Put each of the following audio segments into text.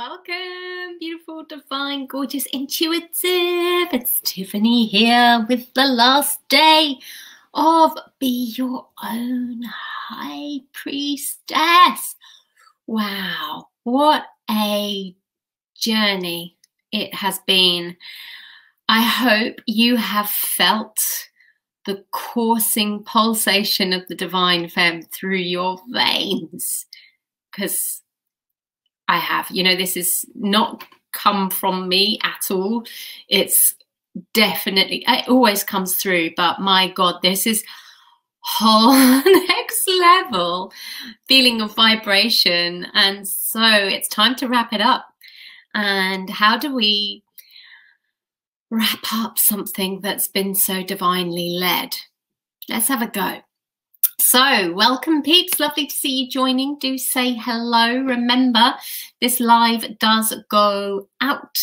Welcome, beautiful, divine, gorgeous, intuitive. It's Tiffany here with the last day of Be Your Own High Priestess. Wow, what a journey it has been. I hope you have felt the coursing pulsation of the divine femme through your veins, because I have. You know, this is not come from me at all. It's definitely, it always comes through, but my God, this is whole next level feeling of vibration. And so it's time to wrap it up. And how do we wrap up something that's been so divinely led? Let's have a go. So welcome, peeps. Lovely to see you joining. Do say hello. Remember, this live does go out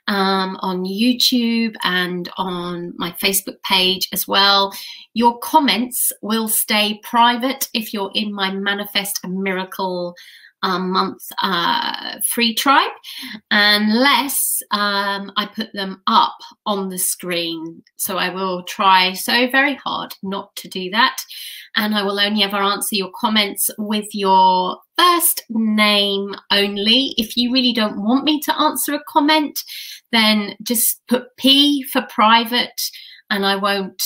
on YouTube and on my Facebook page as well. Your comments will stay private if you're in my Manifest a Miracle month free tribe, unless I put them up on the screen. So I will try so very hard not to do that. And I will only ever answer your comments with your first name only. If you really don't want me to answer a comment, then just put P for private and I won't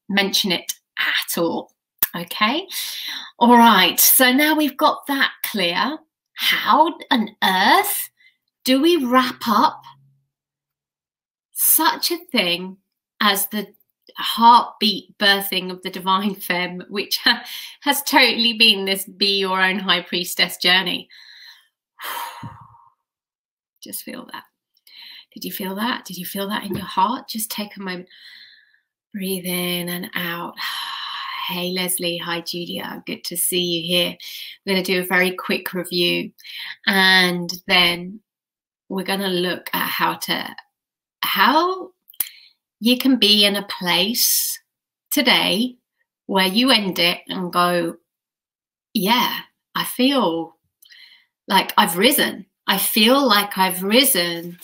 mention it at all. Okay. All right. So now we've got that clear. How on earth do we wrap up such a thing as the heartbeat birthing of the divine femme, which has totally been this Be Your Own High Priestess journey? Just feel that. Did you feel that? Did you feel that in your heart? Just take a moment. Breathe in and out. Hey, Leslie. Hi, Julia. Good to see you here. We're going to do a very quick review, and then we're going to look at how you can be in a place today where you end it and go, yeah, I feel like I've risen. I feel like I've risen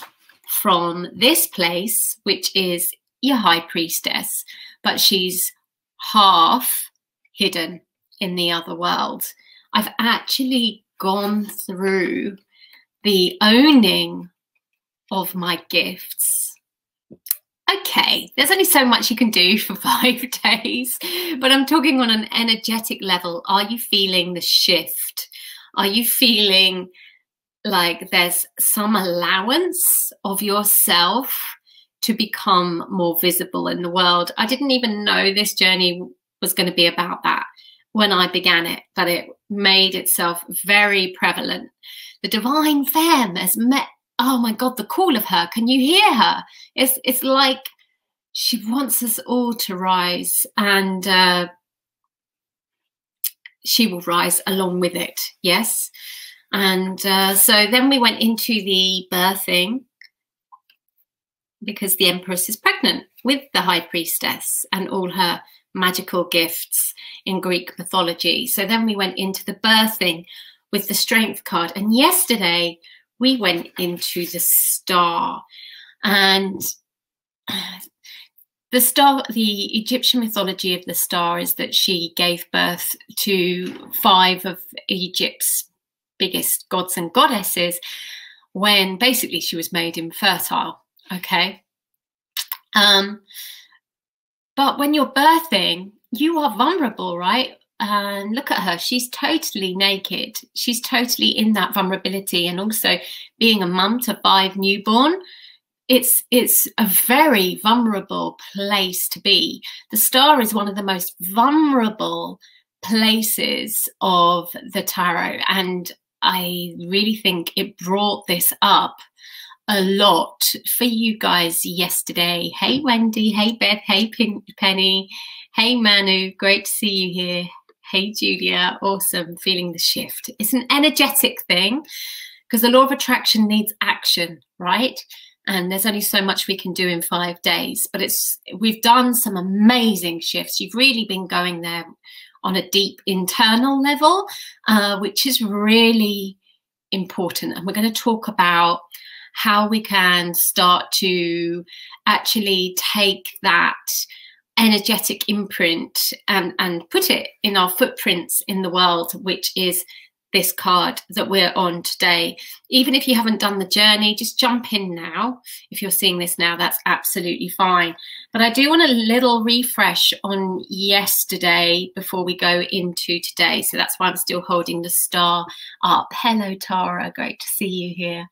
from this place, which is your high priestess, but she's half hidden in the other world. I've actually gone through the owning of my gifts. Okay, there's only so much you can do for 5 days, but I'm talking on an energetic level. Are you feeling the shift? Are you feeling like there's some allowance of yourself to become more visible in the world? I didn't even know this journey was going to be about that when I began it, but it made itself very prevalent. The divine femme has met, oh my God, the call of her. Can you hear her? It's like she wants us all to rise, and she will rise along with it. Yes. And so then we went into the birthing, because the Empress is pregnant with the High Priestess and all her magical gifts in Greek mythology. So then we went into the birthing with the Strength card. And yesterday we went into the Star. And the Star, the Egyptian mythology of the Star is that she gave birth to 5 of Egypt's biggest gods and goddesses when basically she was made infertile. Okay. But when you're birthing, you are vulnerable, right? And look at her. She's totally naked. She's totally in that vulnerability. And also being a mum to 5 newborn, it's a very vulnerable place to be. The Star is one of the most vulnerable places of the tarot. And I really think it brought this up a lot for you guys yesterday. Hey, Wendy. Hey, Beth. Hey, Penny. Hey, Manu. Great to see you here. Hey, Julia. Awesome. Feeling the shift. It's an energetic thing because the law of attraction needs action, right? And there's only so much we can do in 5 days, but we've done some amazing shifts. You've really been going there on a deep internal level, which is really important, and we're going to talk about how we can start to actually take that energetic imprint and put it in our footprints in the world, which is this card that we're on today. Even if you haven't done the journey, just jump in now. If you're seeing this now, that's absolutely fine. But I do want a little refresh on yesterday before we go into today. So that's why I'm still holding the star up. Hello, Tara. Great to see you here.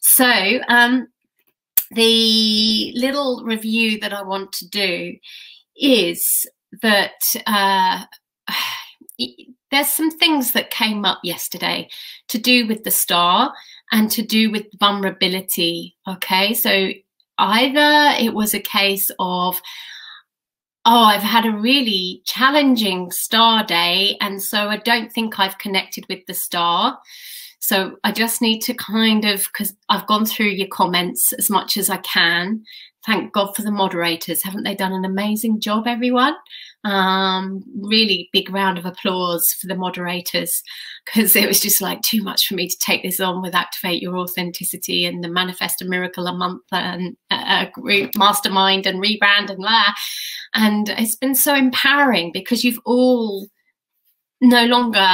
So the little review that I want to do is that there's some things that came up yesterday to do with the star and to do with vulnerability. Okay, so either it was a case of, oh, I've had a really challenging star day, and so I don't think I've connected with the star. So I just need to kind of, because I've gone through your comments as much as I can. Thank God for the moderators. Haven't they done an amazing job, everyone? Really big round of applause for the moderators, because it was just like too much for me to take this on with Activate Your Authenticity and the Manifest a Miracle a Month and a group mastermind and rebrand and blah. And it's been so empowering because you've all no longer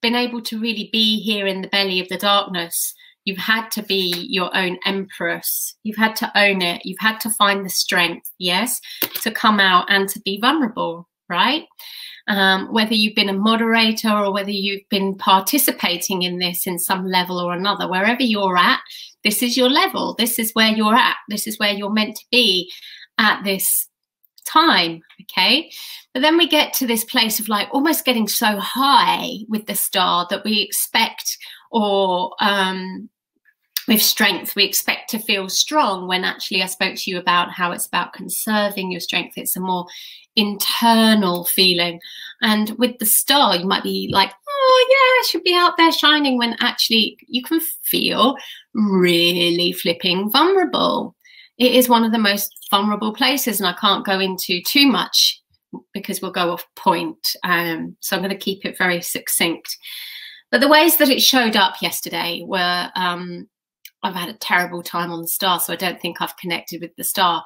been able to really be here in the belly of the darkness. You've had to be your own empress. You've had to own it. You've had to find the strength, yes, to come out and to be vulnerable, right? Whether you've been a moderator or whether you've been participating in this in some level or another, wherever you're at, this is your level. This is where you're at. This is where you're meant to be at this time, okay? But then we get to this place of like almost getting so high with the star that we expect, or with strength, we expect to feel strong, when actually I spoke to you about how it's about conserving your strength. It's a more internal feeling. And with the star, you might be like, oh yeah, I should be out there shining, when actually you can feel really flipping vulnerable. It is one of the most vulnerable places, and I can't go into too much because we'll go off point. So I'm going to keep it very succinct. But the ways that it showed up yesterday were, I've had a terrible time on the star, so I don't think I've connected with the star.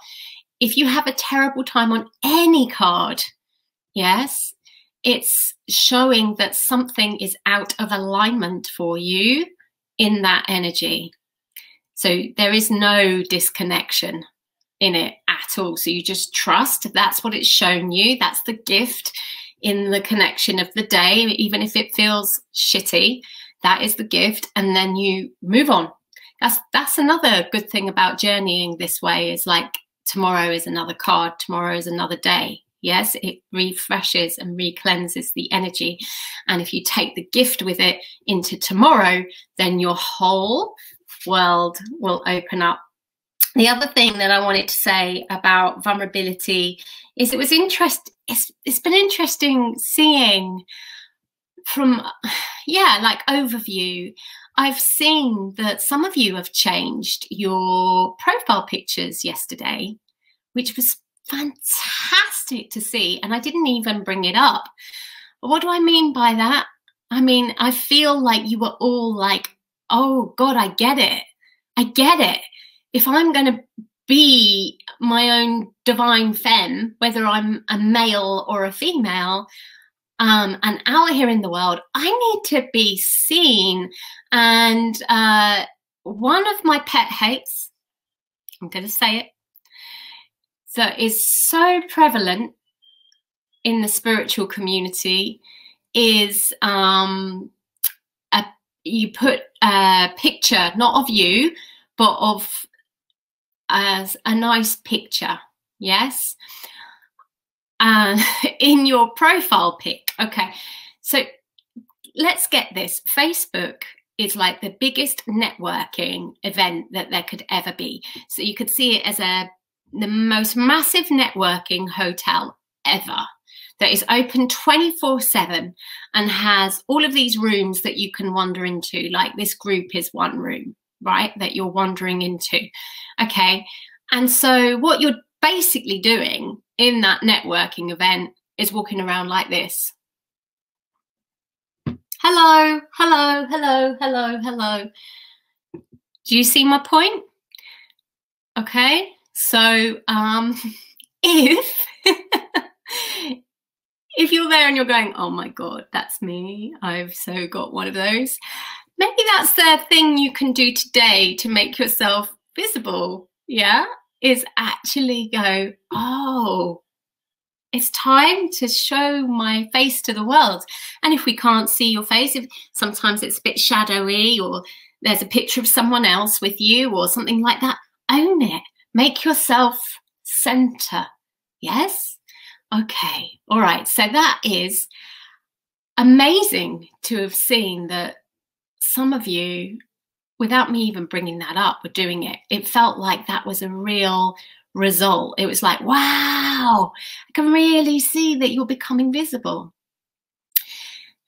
If you have a terrible time on any card, yes, it's showing that something is out of alignment for you in that energy. So there is no disconnection in it at all. So you just trust. That's what it's shown you. That's the gift in the connection of the day. Even if it feels shitty, that is the gift. And then you move on. That's another good thing about journeying this way, is like tomorrow is another card. Tomorrow is another day. Yes, it refreshes and re-cleanses the energy. And if you take the gift with it into tomorrow, then your whole world will open up. The other thing that I wanted to say about vulnerability is it's been interesting seeing from, like overview. I've seen that some of you have changed your profile pictures yesterday, which was fantastic to see. And I didn't even bring it up. But what do I mean by that? I mean, I feel like you were all like, oh God, I get it. I get it. If I'm going to be my own divine femme, whether I'm a male or a female, and out here in the world, I need to be seen. And one of my pet hates, I'm going to say it, that is so prevalent in the spiritual community is you put a picture, not of you, but of as a nice picture, yes, in your profile pic. Okay, so let's get this. Facebook is like the biggest networking event that there could ever be. So you could see it as the most massive networking hotel ever, that is open 24/7 and has all of these rooms that you can wander into. Like this group is one room, right, that you're wandering into. Okay, and so what you're basically doing in that networking event is walking around like this. Hello, hello, hello, hello, hello. Do you see my point? Okay, so if if you're there and you're going, oh my God, that's me, I've so got one of those, maybe that's the thing you can do today to make yourself visible, yeah? Is actually go, oh, it's time to show my face to the world. And if we can't see your face, if sometimes it's a bit shadowy or there's a picture of someone else with you or something like that, own it. Make yourself center. Yes? Okay. All right. So that is amazing to have seen that some of you, without me even bringing that up, were doing it. It felt like that was a real result. It was like, wow, I can really see that you're becoming visible.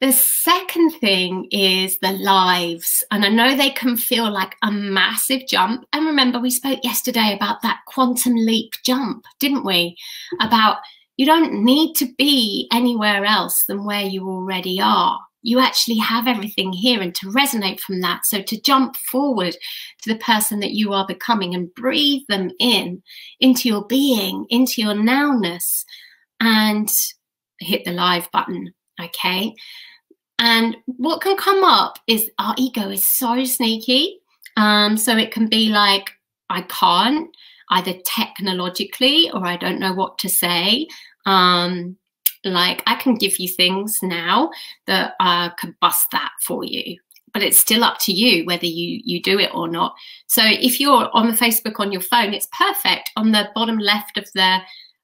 The second thing is the lives. And I know they can feel like a massive jump. And remember, we spoke yesterday about that quantum leap jump, didn't we? About you don't need to be anywhere else than where you already are. You actually have everything here, and to resonate from that. So to jump forward to the person that you are becoming and breathe them in, into your being, into your nowness, and hit the live button, okay? And what can come up is our ego is so sneaky. So it can be like, I can't, either technologically or I don't know what to say. Like I can give you things now that could bust that for you, but it's still up to you whether you do it or not. So if you're on the Facebook on your phone, it's perfect. On the bottom left of the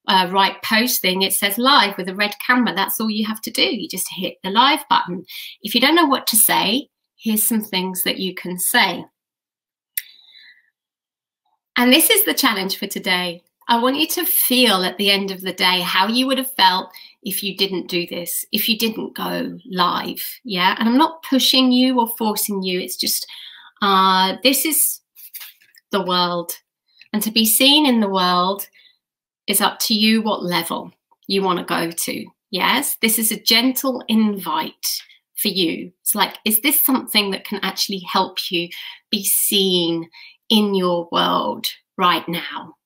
right post thing, it says live with a red camera. That's all you have to do. You just hit the live button. If you don't know what to say, here's some things that you can say. And this is the challenge for today. I want you to feel at the end of the day how you would have felt if you didn't do this, if you didn't go live, yeah? And I'm not pushing you or forcing you. It's just, this is the world. And to be seen in the world is up to you what level you want to go to, yes? This is a gentle invite for you. It's like, is this something that can actually help you be seen in your world right now?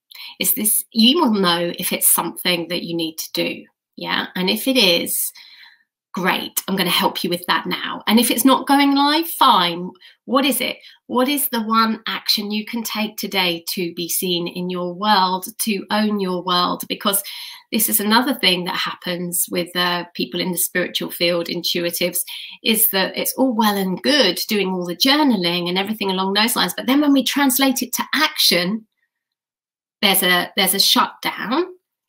Is this, you will know if it's something that you need to do, yeah? And if it is, great, I'm going to help you with that now. And if it's not going live, fine. What is it? What is the one action you can take today to be seen in your world, to own your world? Because this is another thing that happens with people in the spiritual field, intuitives, is that it's all well and good doing all the journaling and everything along those lines. But then when we translate it to action, there's a shutdown,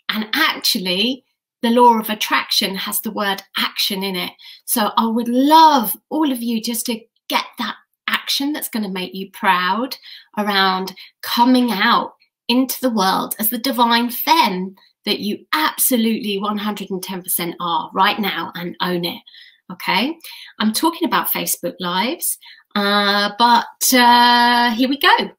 and actually the law of attraction has the word action in it. So I would love all of you just to get that action that's going to make you proud around coming out into the world as the divine femme that you absolutely 110% are right now, and own it. Okay, I'm talking about Facebook Lives, but here we go.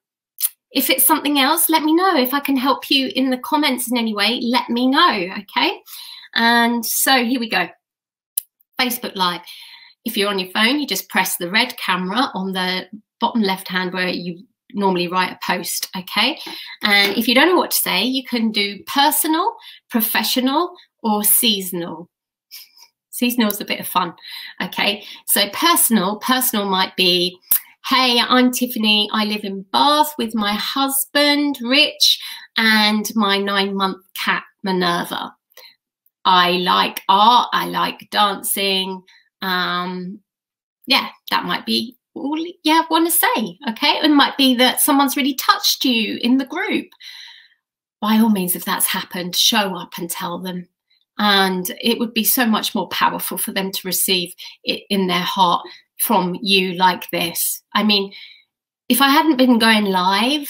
If it's something else, let me know. If I can help you in the comments in any way, let me know, okay? And so here we go. Facebook Live. If you're on your phone, you just press the red camera on the bottom left hand where you normally write a post, okay? And if you don't know what to say, you can do personal, professional, or seasonal. Seasonal is a bit of fun, okay? So personal might be, hey, I'm Tiffany. I live in Bath with my husband, Rich, and my 9-month cat, Minerva. I like art. I like dancing. Yeah, that might be all you want to say, okay? It might be that someone's really touched you in the group. By all means, if that's happened, show up and tell them. And it would be so much more powerful for them to receive it in their heart from you like this. I mean, if I hadn't been going live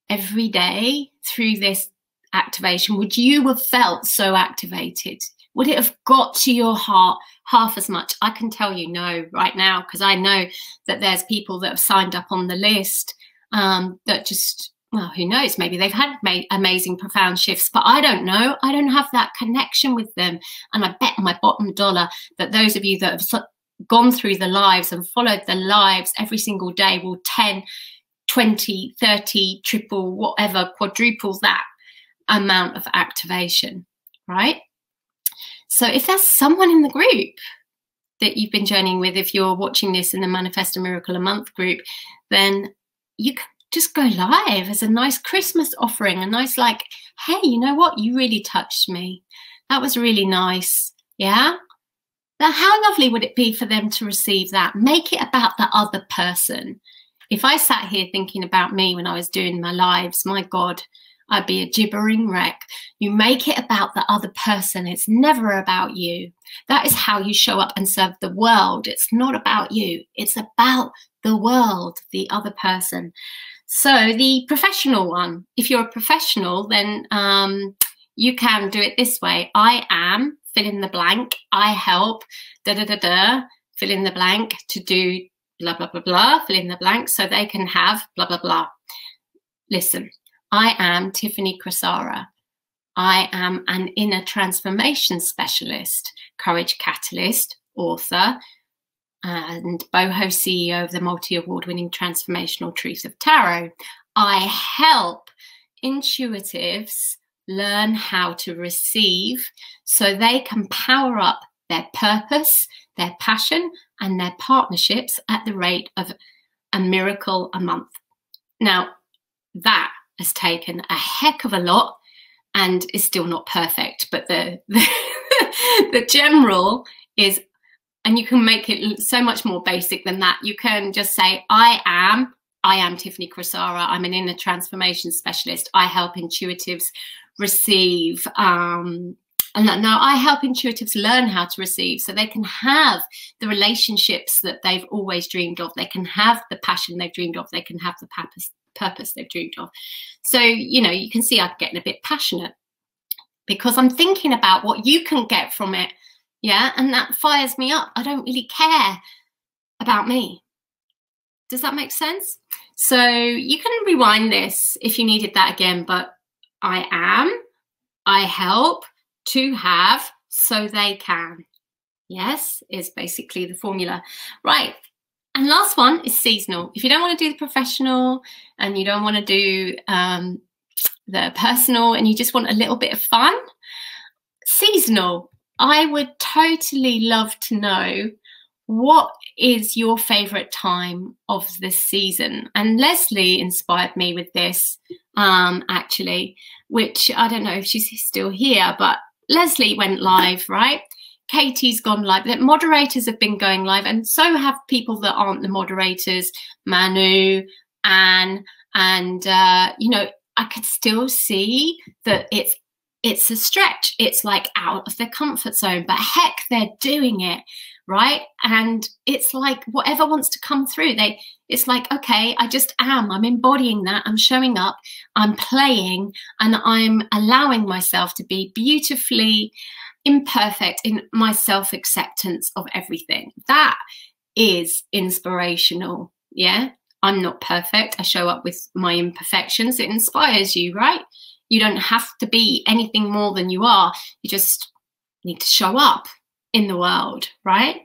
every day through this activation, would you have felt so activated? Would it have got to your heart half as much? I can tell you no right now, because I know that there's people that have signed up on the list that just, well, who knows, maybe they've had amazing, profound shifts, but I don't know. I don't have that connection with them. And I bet my bottom dollar that those of you that have gone through the lives and followed the lives every single day will 10, 20, 30, triple, whatever, quadruples that amount of activation, right? So if there's someone in the group that you've been journeying with, if you're watching this in the Manifest a Miracle a Month group, then you can just go live as a nice Christmas offering, a nice like, hey, you know what? You really touched me. That was really nice. Yeah. Now, how lovely would it be for them to receive that? Make it about the other person. If I sat here thinking about me when I was doing my lives, my God, I'd be a gibbering wreck. You make it about the other person. It's never about you. That is how you show up and serve the world. It's not about you. It's about the world, the other person. So the professional one, if you're a professional, then you can do it this way. I am, fill in the blank. I help, da, da, da, da, fill in the blank to do blah, blah, blah, blah, fill in the blank so they can have blah, blah, blah. Listen. I am Tiffany Crisara. I am an inner transformation specialist, courage catalyst, author, and boho CEO of the multi-award-winning Transformational Truth of Tarot. I help intuitives learn how to receive so they can power up their purpose, their passion, and their partnerships at the rate of a miracle a month. Now, that has taken a heck of a lot and is still not perfect, but the general is, and you can make it so much more basic than that. You can just say, I am Tiffany Crisara. I'm an inner transformation specialist. I help intuitives receive, and now I help intuitives learn how to receive so they can have the relationships that they've always dreamed of. They can have the passion they've dreamed of. They can have the purpose they've dreamed of. So, you know, you can see I'm getting a bit passionate because I'm thinking about what you can get from it. Yeah. And that fires me up. I don't really care about me. Does that make sense? So you can rewind this if you needed that again, but I help to have so they can. Yes, is basically the formula. Right. And last one is seasonal. If you don't want to do the professional and you don't want to do the personal and you just want a little bit of fun, seasonal. I would totally love to know what is your favorite time of the season. And Leslie inspired me with this actually, which I don't know if she's still here, but Leslie went live, right? Katie's gone live. The moderators have been going live, and so have people that aren't the moderators, Manu, Anne, and you know, I could still see that it's a stretch. It's like out of their comfort zone, but heck, they're doing it, right? And it's like whatever wants to come through. It's like, okay, I just am. I'm embodying that. I'm showing up. I'm playing, and I'm allowing myself to be beautifully imperfect in my self-acceptance of everything. That is inspirational. Yeah, I'm not perfect. I show up with my imperfections. It inspires you, right? You don't have to be anything more than you are. You just need to show up in the world, right?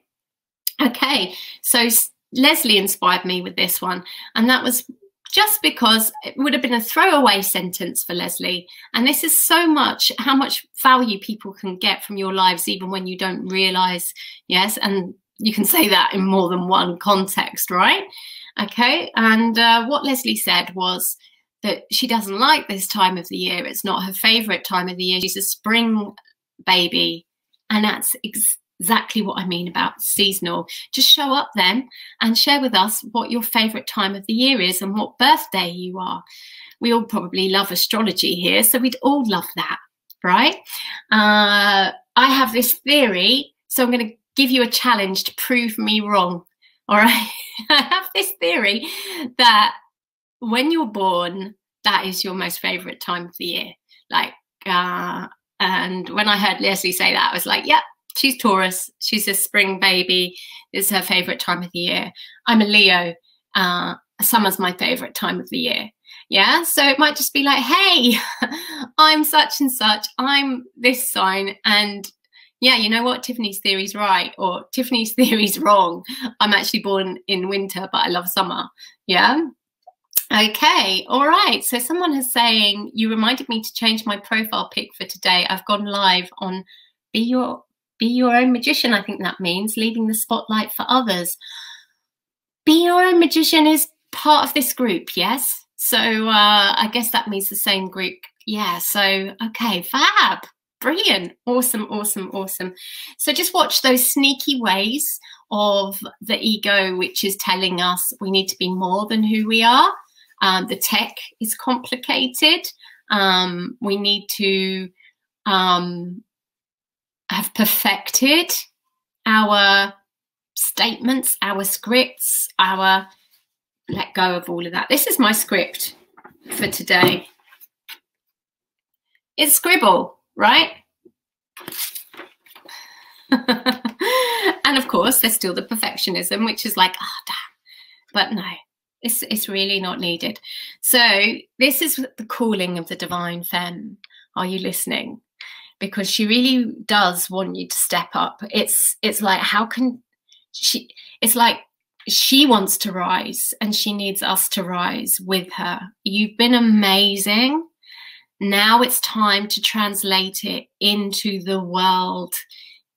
Okay, so Leslie inspired me with this one, and that was just because it would have been a throwaway sentence for Leslie. And this is so much, how much value people can get from your lives, even when you don't realize, yes, and you can say that in more than one context, right? Okay, and what Leslie said was that she doesn't like this time of the year. It's not her favorite time of the year. She's a spring baby, and that's exactly what I mean about seasonal. Just show up then and share with us what your favorite time of the year is and what birthday you are. We all probably love astrology here, so we'd all love that, right? I have this theory, so I'm going to give you a challenge to prove me wrong, all right? I have this theory that when you're born, that is your most favorite time of the year. Like, and when I heard Leslie say that, I was like, yeah, she's Taurus. She's a spring baby. It's her favorite time of the year. I'm a Leo. Summer's my favorite time of the year. Yeah, so it might just be like, hey, I'm such and such. I'm this sign, and Yeah, you know what? Tiffany's theory's right, or Tiffany's theory's wrong. I'm actually born in winter, but I love summer. Yeah. Okay. All right. So someone is saying, you reminded me to change my profile pic for today. I've gone live on Be Your Own Magician. I think that means leaving the spotlight for others. Be Your Own Magician is part of this group. Yes. So I guess that means the same group. Yeah. So, okay. Fab. Brilliant. Awesome, awesome, awesome. So just watch those sneaky ways of the ego, which is telling us we need to be more than who we are. The tech is complicated. We need to have perfected our statements, our scripts, let go of all of that. This is my script for today. It's scribble, right? And of course, there's still the perfectionism, which is like, oh, damn. But no, it's really not needed. So this is the calling of the divine femme. Are you listening? Because she really does want you to step up. It's like, how can she, it's like she wants to rise and she needs us to rise with her. You've been amazing. Now it's time to translate it into the world,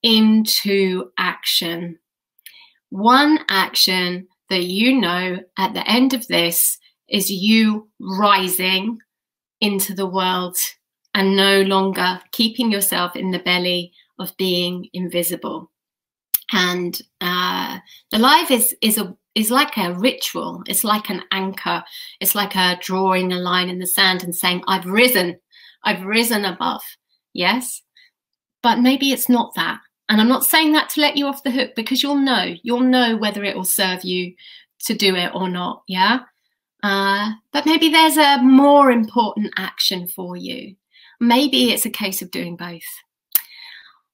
into action. One action that you know at the end of this is you rising into the world and no longer keeping yourself in the belly of being invisible. And the life is like a ritual. It's like an anchor. It's like drawing a line in the sand and saying, I've risen above. Yes, but maybe it's not that. And I'm not saying that to let you off the hook, because you'll know whether it will serve you to do it or not. Yeah. But maybe there's a more important action for you. Maybe it's a case of doing both.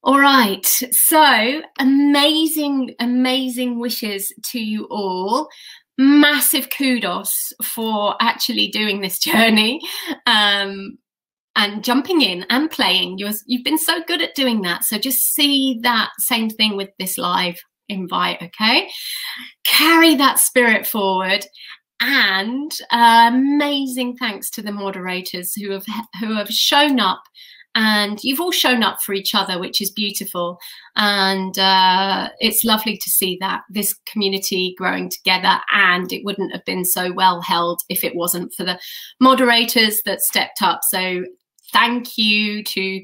All right, so amazing, amazing wishes to you all. Massive kudos for actually doing this journey and jumping in and playing. You've been so good at doing that. So just see that same thing with this live invite, okay? Carry that spirit forward. And amazing thanks to the moderators who have shown up. And you've all shown up for each other, which is beautiful. And it's lovely to see that, this community growing together. And it wouldn't have been so well held if it wasn't for the moderators that stepped up. So thank you to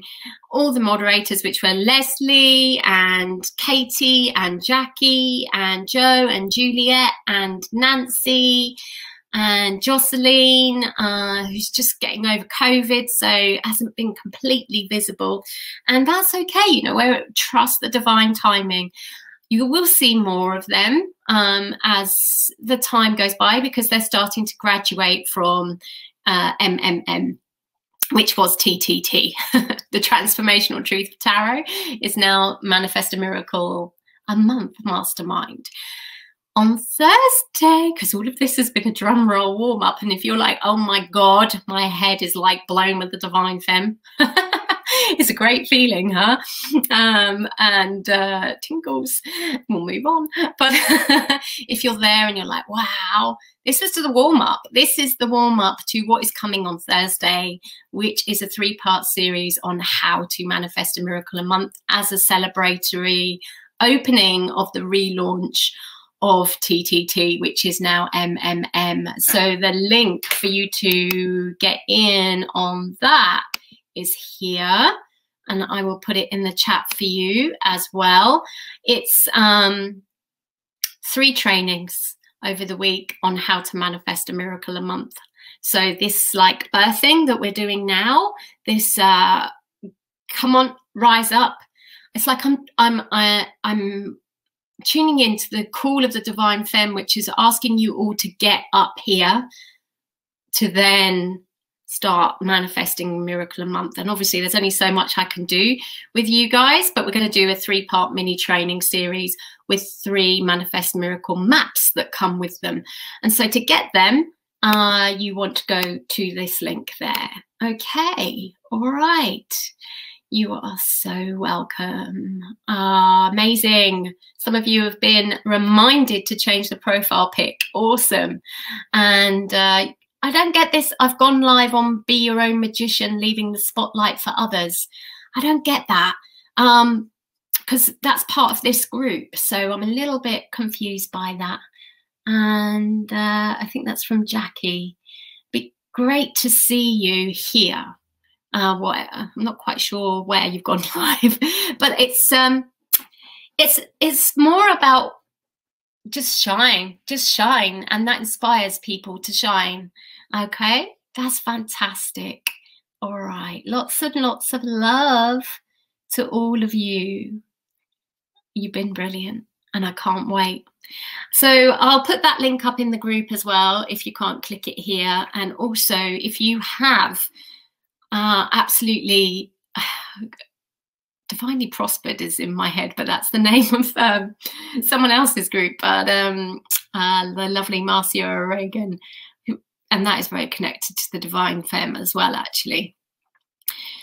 all the moderators, which were Leslie and Katie and Jackie and Joe and Juliet and Nancy and Jocelyn, who's just getting over COVID, so hasn't been completely visible. And that's okay, you know, we trust the divine timing. You will see more of them as the time goes by, because they're starting to graduate from MMM, which was TTT. The Transformational Truth Tarot is now Manifest a Miracle a Month Mastermind. On Thursday, because all of this has been a drum roll warm up, and if you're like, oh my God, my head is like blown with the divine femme, it's a great feeling, huh? And tingles, we'll move on. But if you're there and you're like, wow, this is the warm up. This is the warm up to what is coming on Thursday, which is a 3-part series on how to manifest a miracle a month as a celebratory opening of the relaunch of TTT, which is now MMM. So the link for you to get in on that is here, and I will put it in the chat for you as well. It's 3 trainings over the week on how to manifest a miracle a month. So this like birthing that we're doing now, this come on, rise up. It's like I'm tuning into the call of the divine femme, which is asking you all to get up here to then start manifesting a miracle a month. And obviously there's only so much I can do with you guys, but we're going to do a 3-part mini training series with 3 manifest miracle maps that come with them. And so to get them, you want to go to this link there. Okay, all right. You are so welcome. Amazing. Some of you have been reminded to change the profile pic. Awesome. And I don't get this. I've gone live on Be Your Own Magician, leaving the spotlight for others. I don't get that because that's part of this group. So I'm a little bit confused by that. And I think that's from Jackie. Be great to see you here. I'm not quite sure where you've gone live, but it's more about just shine, and that inspires people to shine. Okay, that's fantastic. All right, lots and lots of love to all of you. You've been brilliant, and I can't wait. So I'll put that link up in the group as well if you can't click it here, and also if you have absolutely divinely prospered is in my head, but that's the name of someone else's group, but the lovely Marcia Reagan, and that is very connected to the Divine Femme as well, actually.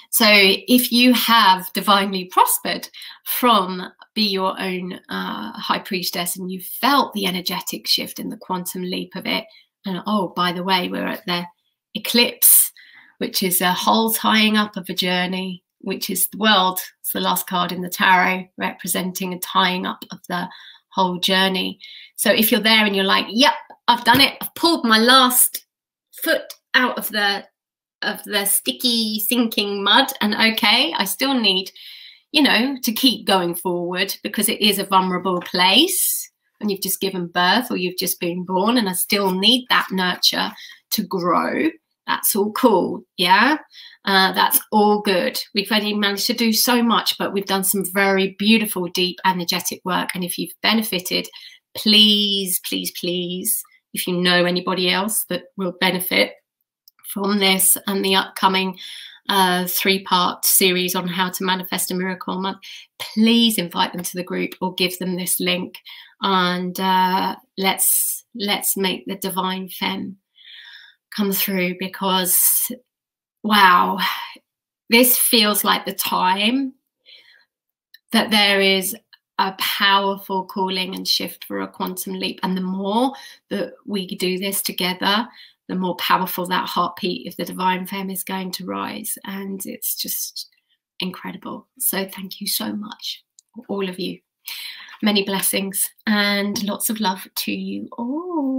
So if you have divinely prospered from Be Your Own High Priestess, and you felt the energetic shift and the quantum leap of it, and oh, by the way, we're at the eclipse, which is a whole tying up of a journey, which is the world. It's the last card in the tarot, representing a tying up of the whole journey. So if you're there and you're like, yep, I've done it. I've pulled my last foot out of the sticky, sinking mud. And okay, I still need, you know, to keep going forward because it is a vulnerable place and you've just given birth or you've just been born, and I still need that nurture to grow. That's all cool, yeah? That's all good. We've already managed to do so much, but we've done some very beautiful, deep, energetic work. And if you've benefited, please, please, please, if you know anybody else that will benefit from this and the upcoming 3-part series on how to manifest a miracle month, please invite them to the group or give them this link. And let's make the Divine Femme come through, because wow, this feels like the time that there is a powerful calling and shift for a quantum leap, and the more that we do this together, the more powerful that heartbeat of the Divine Femme is going to rise, and it's just incredible. So thank you so much, all of you. Many blessings and lots of love to you all.